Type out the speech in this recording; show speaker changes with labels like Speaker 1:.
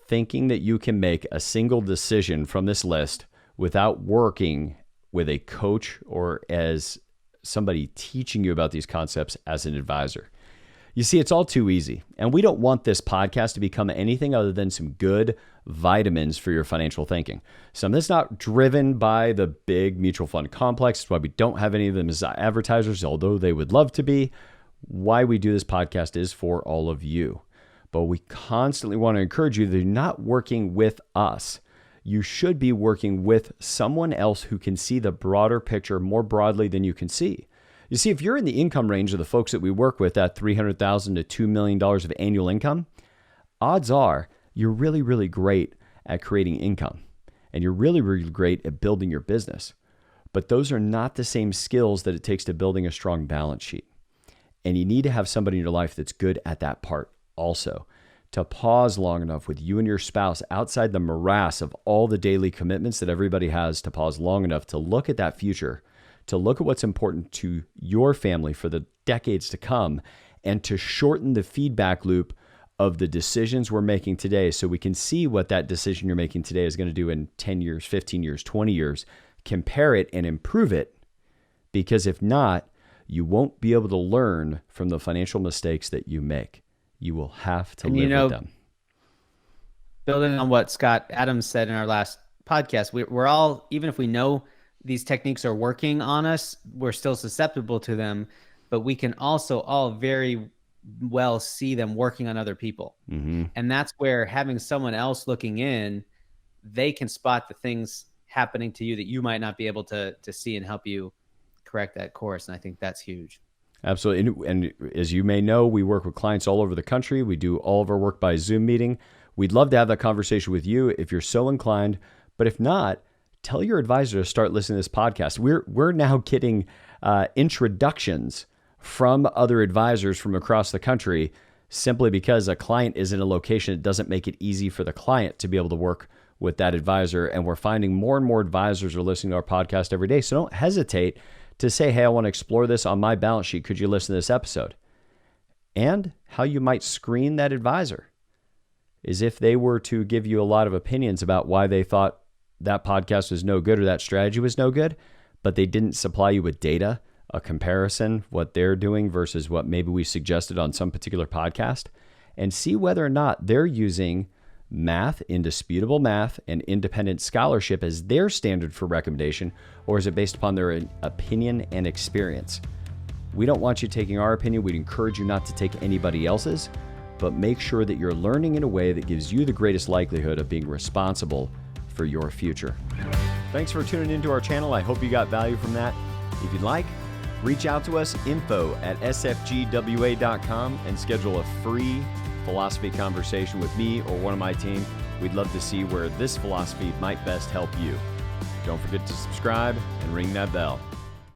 Speaker 1: thinking that you can make a single decision from this list without working with a coach or as somebody teaching you about these concepts as an advisor. You see, it's all too easy. And we don't want this podcast to become anything other than some good vitamins for your financial thinking. Some that's not driven by the big mutual fund complex. That's why we don't have any of them as advertisers, although they would love to be. Why we do this podcast is for all of you. But we constantly want to encourage you that you're not working with us. You should be working with someone else who can see the broader picture more broadly than you can see. You see, if you're in the income range of the folks that we work with at $300,000 to $2 million of annual income, odds are you're really, really great at creating income. And you're really, really great at building your business. But those are not the same skills that it takes to building a strong balance sheet. And you need to have somebody in your life that's good at that part also. To pause long enough with you and your spouse outside the morass of all the daily commitments that everybody has, to pause long enough to look at that future, to look at what's important to your family for the decades to come, and to shorten the feedback loop of the decisions we're making today so we can see what that decision you're making today is going to do in 10 years, 15 years, 20 years, compare it and improve it. Because if not, you won't be able to learn from the financial mistakes that you make. You will have to live with them.
Speaker 2: Building on what Scott Adams said in our last podcast, we're all, even if we know these techniques are working on us, we're still susceptible to them, but we can also all very well see them working on other people. Mm-hmm. And that's where having someone else looking in, they can spot the things happening to you that you might not be able to see and help you correct that course. And I think that's huge.
Speaker 1: Absolutely. And as you may know, we work with clients all over the country. We do all of our work by Zoom meeting. We'd love to have that conversation with you if you're so inclined. But if not, tell your advisor to start listening to this podcast. We're now getting introductions from other advisors from across the country simply because a client is in a location. It doesn't make it easy for the client to be able to work with that advisor. And we're finding more and more advisors are listening to our podcast every day. So don't hesitate to say, hey, I want to explore this on my balance sheet. Could you listen to this episode? And how you might screen that advisor is if they were to give you a lot of opinions about why they thought that podcast was no good or that strategy was no good, but they didn't supply you with data, a comparison, what they're doing versus what maybe we suggested on some particular podcast, and see whether or not they're using math, indisputable math, and independent scholarship as their standard for recommendation, or is it based upon their opinion and experience? We don't want you taking our opinion. We'd encourage you not to take anybody else's, but make sure that you're learning in a way that gives you the greatest likelihood of being responsible for your future. Thanks for tuning into our channel. I hope you got value from that. If you'd like, reach out to us, info@sfgwa.com, and schedule a free philosophy conversation with me or one of my team. We'd love to see where this philosophy might best help you. Don't forget to subscribe and ring that bell.